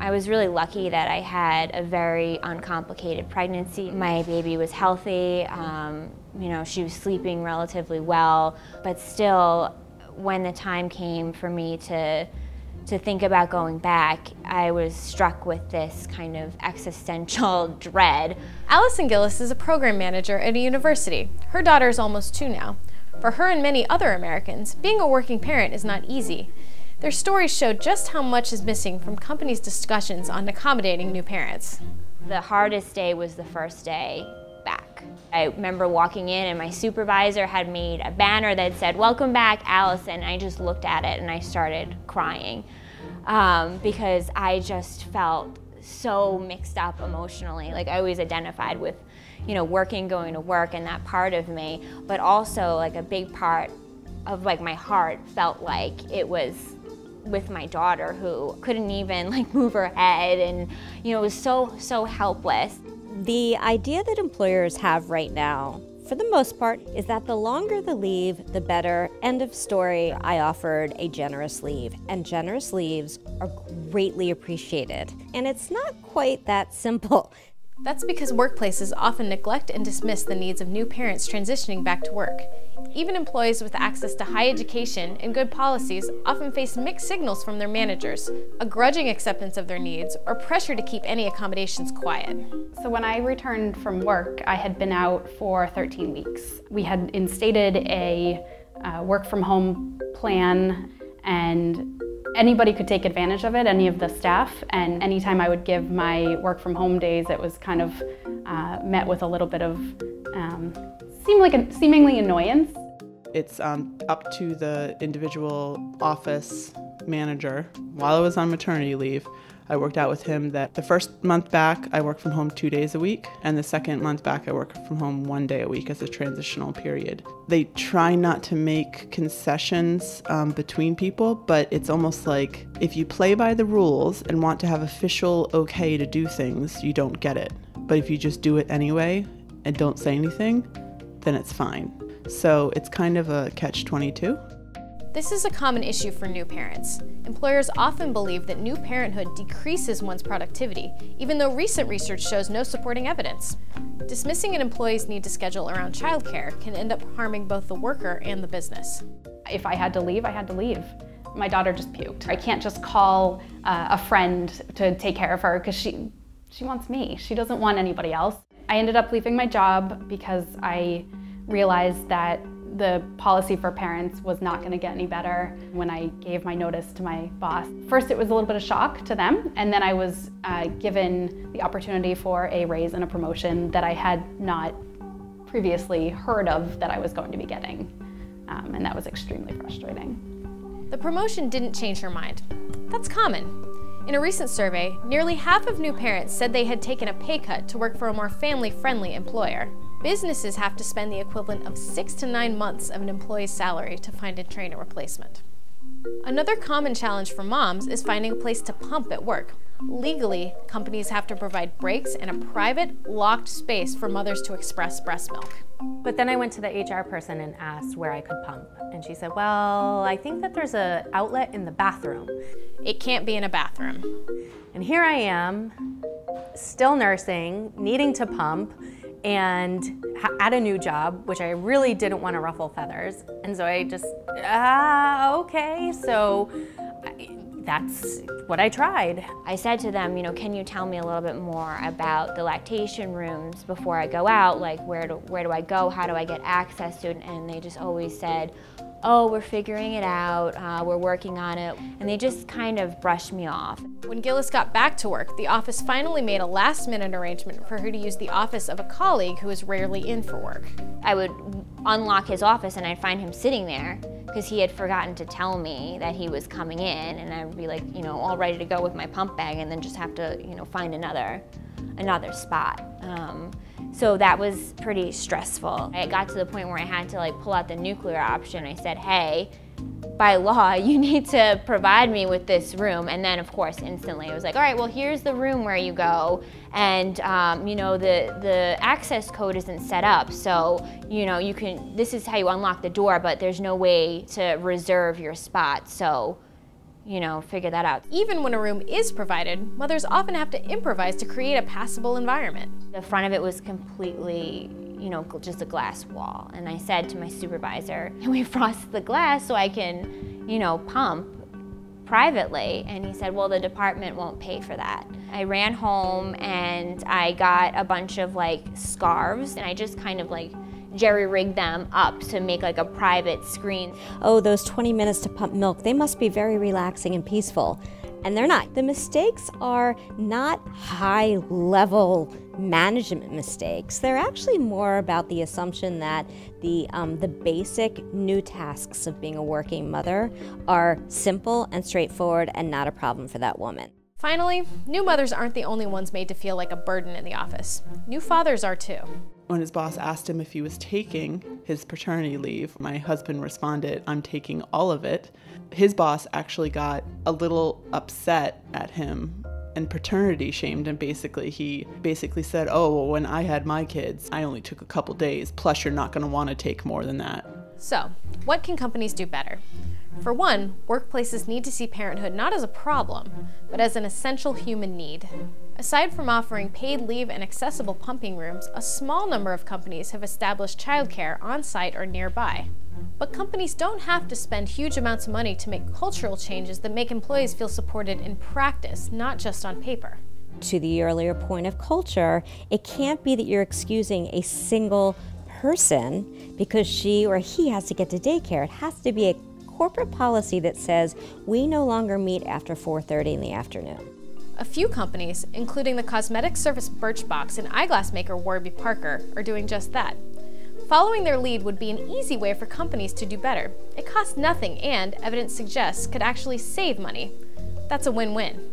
I was really lucky that I had a very uncomplicated pregnancy. My baby was healthy, she was sleeping relatively well, but still, when the time came for me to think about going back, I was struck with this kind of existential dread. Allison Gillis is a program manager at a university. Her daughter is almost 2 now. For her and many other Americans, being a working parent is not easy. Their stories show just how much is missing from companies' discussions on accommodating new parents. The hardest day was the first day back. I remember walking in and my supervisor had made a banner that said, "Welcome back, Allison." I just looked at it and I started crying because I just felt so mixed up emotionally. Like, I always identified with, working, going to work, and that part of me, but also like a big part of my heart felt like it was with my daughter, who couldn't even move her head and was so helpless. The idea that employers have right now, for the most part, is that the longer the leave, the better. End of story. I offered a generous leave, and generous leaves are greatly appreciated. And it's not quite that simple. That's because workplaces often neglect and dismiss the needs of new parents transitioning back to work. Even employees with access to high education and good policies often face mixed signals from their managers, a grudging acceptance of their needs, or pressure to keep any accommodations quiet. So when I returned from work, I had been out for 13 weeks. We had instated a work from home plan, and anybody could take advantage of it, any of the staff, and anytime I would give my work from home days, it was kind of met with a little bit of seemingly annoyance. It's up to the individual office manager. While I was on maternity leave, I worked out with him that the first month back, I work from home 2 days a week, and the second month back, I work from home 1 day a week as a transitional period. They try not to make concessions between people, but it's almost like if you play by the rules and want to have official okay to do things, you don't get it. But if you just do it anyway and don't say anything, then it's fine. So it's kind of a catch-22. This is a common issue for new parents. Employers often believe that new parenthood decreases one's productivity, even though recent research shows no supporting evidence. Dismissing an employee's need to schedule around childcare can end up harming both the worker and the business. If I had to leave, I had to leave. My daughter just puked. I can't just call a friend to take care of her because she wants me. She doesn't want anybody else. I ended up leaving my job because I realized that the policy for parents was not going to get any better when I gave my notice to my boss. First, it was a little bit of shock to them, and then I was given the opportunity for a raise and a promotion that I had not previously heard of that I was going to be getting, and that was extremely frustrating. The promotion didn't change her mind. That's common. In a recent survey, nearly half of new parents said they had taken a pay cut to work for a more family-friendly employer. Businesses have to spend the equivalent of 6 to 9 months of an employee's salary to find and train a replacement. Another common challenge for moms is finding a place to pump at work. Legally, companies have to provide breaks and a private, locked space for mothers to express breast milk. But then I went to the HR person and asked where I could pump. And she said, well, I think that there's an outlet in the bathroom. It can't be in a bathroom. And here I am, still nursing, needing to pump, and at a new job, which I really didn't want to ruffle feathers. And so I just, okay, so that's what I tried. I said to them, can you tell me a little bit more about the lactation rooms before I go out? Like, where do I go? How do I get access to it? And they just always said, oh, we're figuring it out, we're working on it. And they just kind of brushed me off. When Gillis got back to work, the office finally made a last-minute arrangement for her to use the office of a colleague who was rarely in for work. I would unlock his office and I'd find him sitting there because he had forgotten to tell me that he was coming in, and I would be like, all ready to go with my pump bag, and then just have to, find another spot. So that was pretty stressful. It got to the point where I had to pull out the nuclear option. I said, hey, by law, you need to provide me with this room. And then, of course, instantly it was like, all right, well, here's the room where you go. And, the access code isn't set up. So, this is how you unlock the door, but there's no way to reserve your spot. So figure that out. Even when a room is provided, mothers often have to improvise to create a passable environment. The front of it was completely, just a glass wall. And I said to my supervisor, can we frost the glass so I can, pump privately? And he said, well, the department won't pay for that. I ran home and I got a bunch of scarves, and I just kind of jerry-rigged them up to make a private screen. Oh, those 20 minutes to pump milk, they must be very relaxing and peaceful. And they're not. The mistakes are not high-level management mistakes. They're actually more about the assumption that the basic new tasks of being a working mother are simple and straightforward and not a problem for that woman. Finally, new mothers aren't the only ones made to feel like a burden in the office. New fathers are too. When his boss asked him if he was taking his paternity leave, my husband responded, "I'm taking all of it." His boss actually got a little upset at him and paternity shamed him. He basically said, oh, well, when I had my kids, I only took a couple days, plus you're not going to want to take more than that. So, what can companies do better? For one, workplaces need to see parenthood not as a problem, but as an essential human need. Aside from offering paid leave and accessible pumping rooms, a small number of companies have established childcare on-site or nearby. But companies don't have to spend huge amounts of money to make cultural changes that make employees feel supported in practice, not just on paper. To the earlier point of culture, it can't be that you're excusing a single person because she or he has to get to daycare. It has to be a corporate policy that says we no longer meet after 4:30 in the afternoon. A few companies, including the cosmetic service Birchbox and eyeglass maker Warby Parker, are doing just that. Following their lead would be an easy way for companies to do better. It costs nothing and, evidence suggests, could actually save money. That's a win-win.